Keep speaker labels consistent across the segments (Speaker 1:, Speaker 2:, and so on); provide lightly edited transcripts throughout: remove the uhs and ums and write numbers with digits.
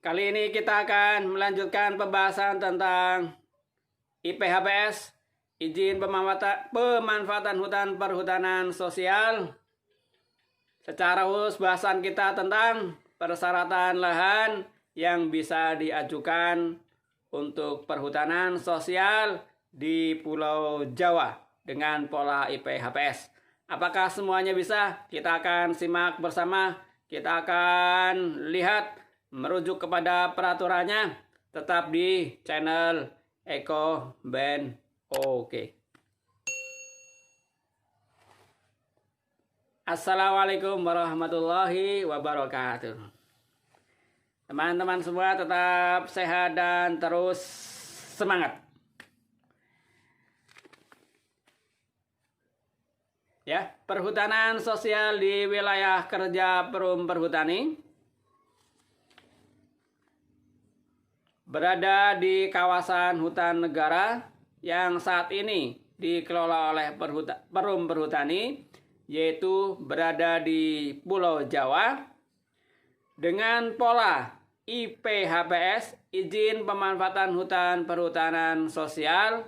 Speaker 1: Kali ini kita akan melanjutkan pembahasan tentang IPHPS, izin pemanfaatan hutan perhutanan sosial. Secara khusus bahasan kita tentang persyaratan lahan yang bisa diajukan untuk perhutanan sosial di Pulau Jawa dengan pola IPHPS. Apakah semuanya bisa? Kita akan simak bersama. Kita akan lihat merujuk kepada peraturannya, tetap di channel Eko Ben Oke. Assalamualaikum warahmatullahi wabarakatuh. Teman-teman semua tetap sehat dan terus semangat. Ya, perhutanan sosial di wilayah kerja Perum Perhutani berada di kawasan hutan negara yang saat ini dikelola oleh Perum Perhutani, yaitu berada di Pulau Jawa dengan pola IPHPS, izin pemanfaatan hutan perhutanan sosial.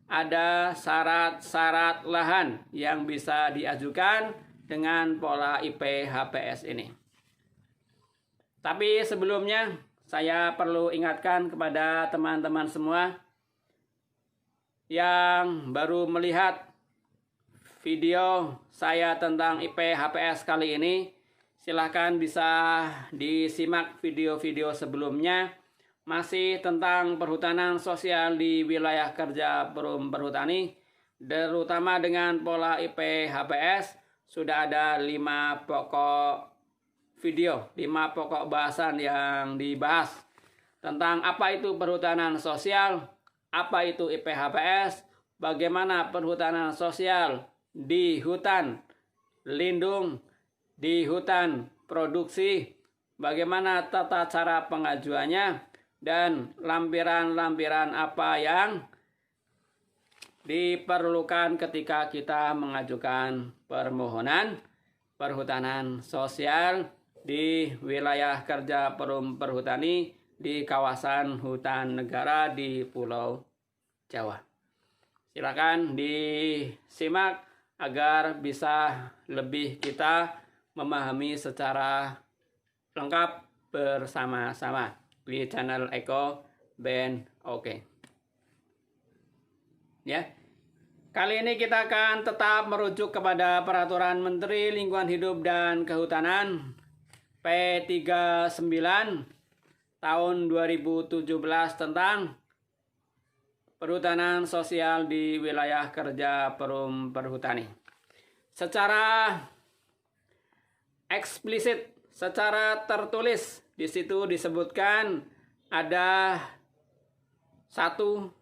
Speaker 1: Ada syarat-syarat lahan yang bisa diajukan dengan pola IPHPS ini. Tapi sebelumnya saya perlu ingatkan kepada teman-teman semua yang baru melihat video saya tentang IPHPS kali ini, silahkan bisa disimak video-video sebelumnya, masih tentang perhutanan sosial di wilayah kerja Perum Perhutani, terutama dengan pola IPHPS. Sudah ada 5 pokok video, 5 pokok bahasan yang dibahas tentang apa itu perhutanan sosial, apa itu IPHPS, bagaimana perhutanan sosial di hutan lindung, di hutan produksi, bagaimana tata cara pengajuannya, dan lampiran-lampiran apa yang diperlukan ketika kita mengajukan permohonan perhutanan sosial di wilayah kerja Perum Perhutani di kawasan hutan negara di Pulau Jawa. Silakan disimak agar bisa lebih kita memahami secara lengkap bersama-sama di channel Eko Ben Oke. Ya. Kali ini kita akan tetap merujuk kepada Peraturan Menteri Lingkungan Hidup dan Kehutanan P39 tahun 2017 tentang perhutanan sosial di wilayah kerja Perum Perhutani. Secara eksplisit, secara tertulis, di situ disebutkan ada 1-2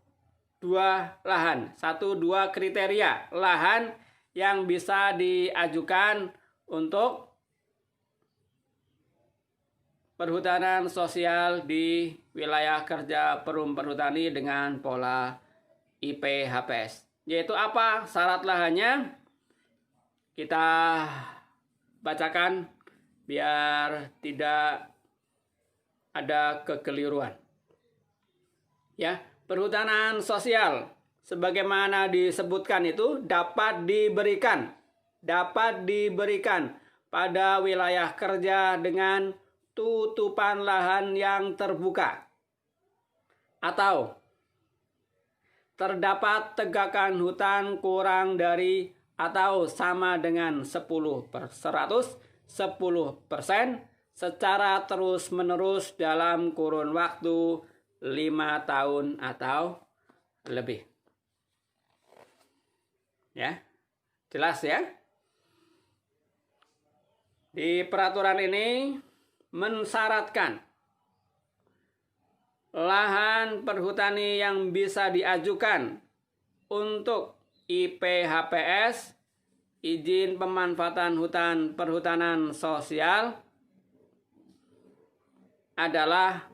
Speaker 1: lahan, 1-2 kriteria lahan yang bisa diajukan untuk perhutanan sosial di wilayah kerja Perum Perhutani dengan pola IPHPS. Yaitu apa syarat lahannya? Kita bacakan biar tidak ada kekeliruan. Ya, perhutanan sosial sebagaimana disebutkan itu dapat diberikan pada wilayah kerja dengan tutupan lahan yang terbuka atau terdapat tegakan hutan kurang dari atau sama dengan 10% secara terus-menerus dalam kurun waktu 5 tahun atau lebih. Ya, jelas ya? Di peraturan ini mensyaratkan lahan perhutani yang bisa diajukan untuk IPHPS, izin pemanfaatan hutan perhutanan sosial, adalah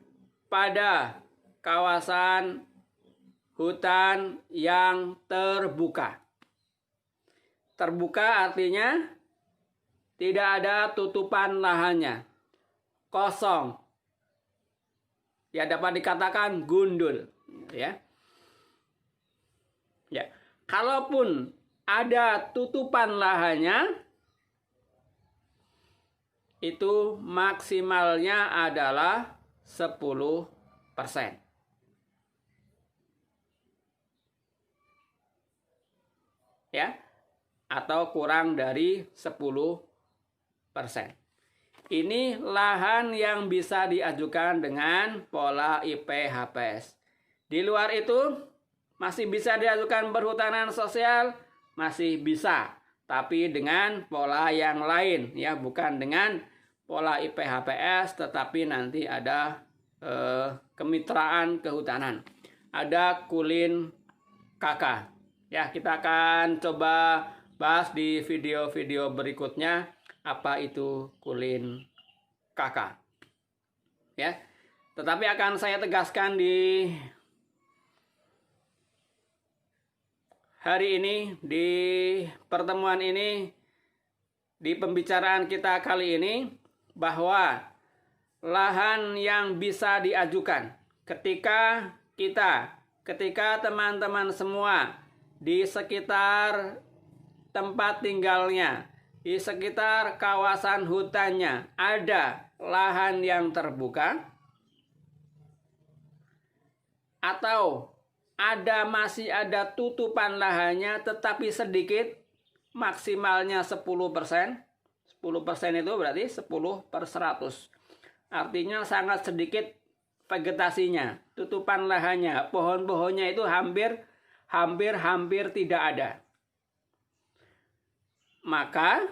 Speaker 1: pada kawasan hutan yang terbuka. Terbuka artinya tidak ada tutupan lahannya, kosong. ya dapat dikatakan gundul, ya. Ya, kalaupun ada tutupan lahannya, itu maksimalnya adalah 10%. Ya, atau kurang dari 10%. Ini lahan yang bisa diajukan dengan pola IP-HPS. Di luar itu masih bisa diajukan perhutanan sosial, masih bisa, tapi dengan pola yang lain, ya, bukan dengan pola IP-HPS, tetapi nanti ada kemitraan kehutanan, ada kulin KK. Ya, kita akan coba bahas di video-video berikutnya apa itu kulin KK. Ya, tetapi akan saya tegaskan di hari ini, di pertemuan ini, di pembicaraan kita kali ini, bahwa lahan yang bisa diajukan ketika teman-teman semua di sekitar tempat tinggalnya, di sekitar kawasan hutannya ada lahan yang terbuka, atau masih ada tutupan lahannya tetapi sedikit, maksimalnya 10%. 10% itu berarti 10/100. Artinya sangat sedikit vegetasinya, tutupan lahannya, pohon-pohonnya itu hampir tidak ada. Maka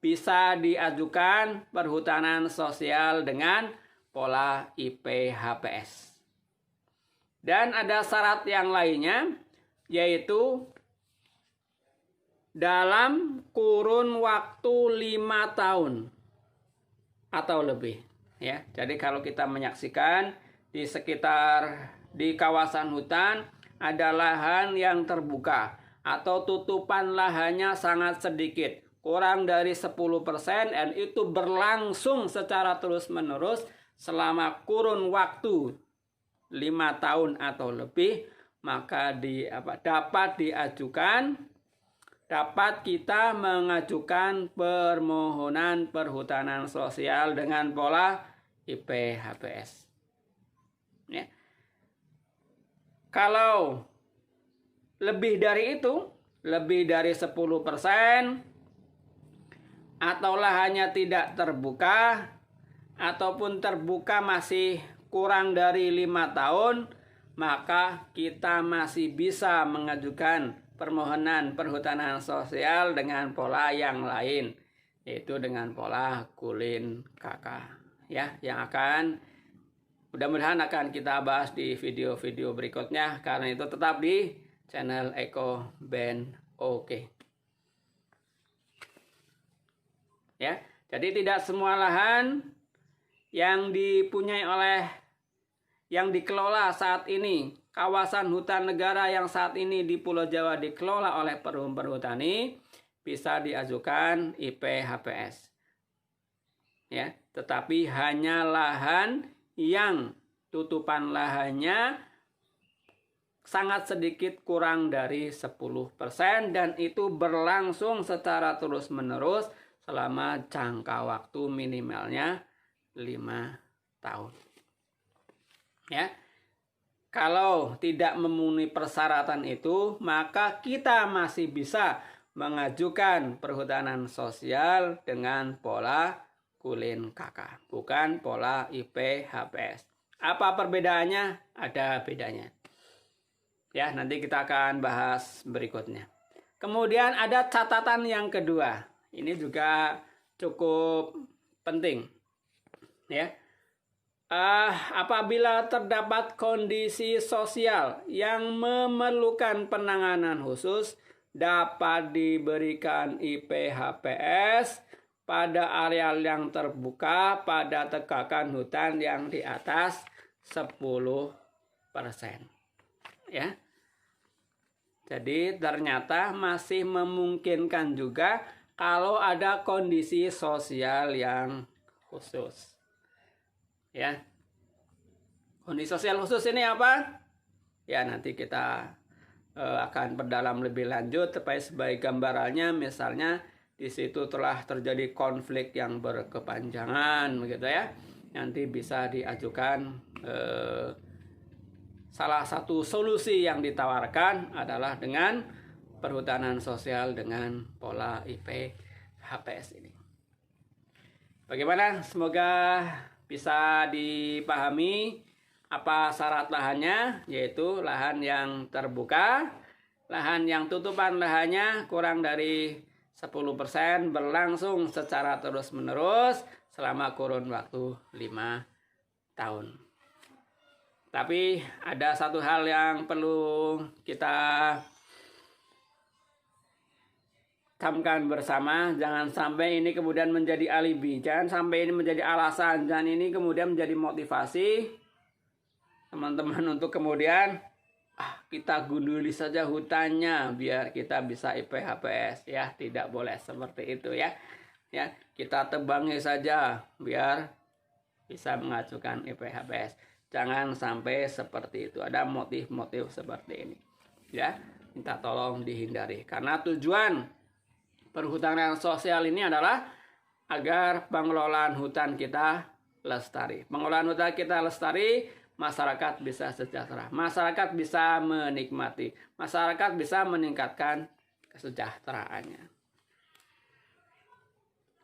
Speaker 1: bisa diajukan perhutanan sosial dengan pola IP-HPS. Dan ada syarat yang lainnya, yaitu dalam kurun waktu 5 tahun atau lebih. Ya, jadi kalau kita menyaksikan di kawasan hutan ada lahan yang terbuka atau tutupan lahannya sangat sedikit, kurang dari 10%, dan itu berlangsung secara terus-menerus selama kurun waktu 5 tahun atau lebih, maka dapat kita mengajukan permohonan perhutanan sosial dengan pola IP-HPS. Ya. Kalau lebih dari itu, lebih dari 10%, atau lahannya tidak terbuka, ataupun terbuka masih kurang dari 5 tahun, maka kita masih bisa mengajukan permohonan perhutanan sosial dengan pola yang lain, yaitu dengan pola kulin KK. Ya, yang mudah-mudahan akan kita bahas di video-video berikutnya. Karena itu tetap di channel Eko Ben Oke. Ya, jadi tidak semua lahan yang dikelola saat ini, kawasan hutan negara yang saat ini di Pulau Jawa dikelola oleh Perum Perhutani, bisa diajukan IP-HPS. Ya, tetapi hanya lahan yang tutupan lahannya sangat sedikit, kurang dari 10%, dan itu berlangsung secara terus-menerus selama jangka waktu minimalnya 5 tahun. Ya. Kalau tidak memenuhi persyaratan itu, maka kita masih bisa mengajukan perhutanan sosial dengan pola kulin KK, bukan pola IP-HPS. Apa perbedaannya? Ada bedanya. Ya, nanti kita akan bahas berikutnya. Kemudian ada catatan yang kedua. Ini juga cukup penting. Ya. Apabila terdapat kondisi sosial yang memerlukan penanganan khusus, dapat diberikan IP-HPS pada areal yang terbuka pada tegakan hutan yang di atas 10%. Ya. Jadi ternyata masih memungkinkan juga kalau ada kondisi sosial yang khusus. Ya. Kondisi sosial khusus ini apa? Ya, nanti kita akan perdalam lebih lanjut supaya sebagai gambarannya, misalnya di situ telah terjadi konflik yang berkepanjangan begitu ya. Nanti bisa diajukan salah satu solusi yang ditawarkan adalah dengan perhutanan sosial dengan pola IP HPS ini. Bagaimana? Semoga bisa dipahami apa syarat lahannya, yaitu lahan yang terbuka, lahan yang tutupan lahannya kurang dari 10% berlangsung secara terus-menerus selama kurun waktu 5 tahun. Tapi ada satu hal yang perlu kita camkan bersama, jangan sampai ini kemudian menjadi alibi, jangan sampai ini menjadi alasan, dan ini kemudian menjadi motivasi teman-teman untuk kemudian kita gunduli saja hutannya biar kita bisa IP HPS. Ya, tidak boleh seperti itu ya. Ya, kita tebangi saja biar bisa mengajukan IP HPS. Jangan sampai seperti itu. Ada motif-motif seperti ini. Ya, minta tolong dihindari. Karena tujuan perhutanan sosial ini adalah agar pengelolaan hutan kita lestari. Pengelolaan hutan kita lestari, masyarakat bisa sejahtera, masyarakat bisa menikmati, masyarakat bisa meningkatkan kesejahteraannya.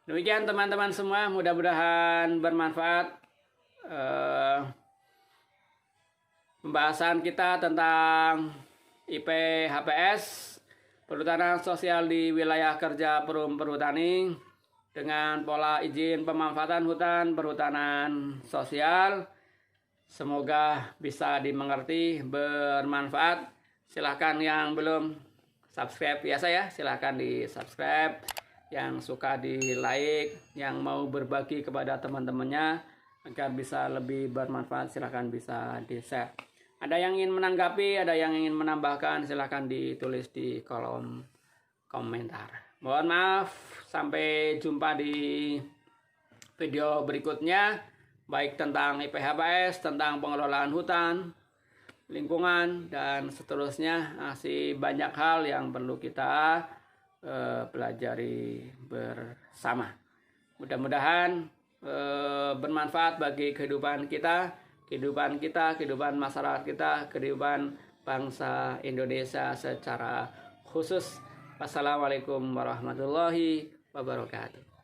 Speaker 1: Demikian teman-teman semua, mudah-mudahan bermanfaat pembahasan kita tentang IP HPS, perhutanan sosial di wilayah kerja Perum Perhutani dengan pola izin pemanfaatan hutan perhutanan sosial. Semoga bisa dimengerti, bermanfaat. Silahkan yang belum subscribe biasa ya, silahkan di subscribe. Yang suka di like, yang mau berbagi kepada teman-temannya agar bisa lebih bermanfaat, silahkan bisa di share. Ada yang ingin menanggapi, ada yang ingin menambahkan, silahkan ditulis di kolom komentar. Mohon maaf, sampai jumpa di video berikutnya. Baik tentang IP HPS, tentang pengelolaan hutan, lingkungan, dan seterusnya. Masih banyak hal yang perlu kita pelajari bersama. Mudah-mudahan bermanfaat bagi kehidupan kita, kehidupan masyarakat kita, kehidupan bangsa Indonesia secara khusus. Wassalamualaikum warahmatullahi wabarakatuh.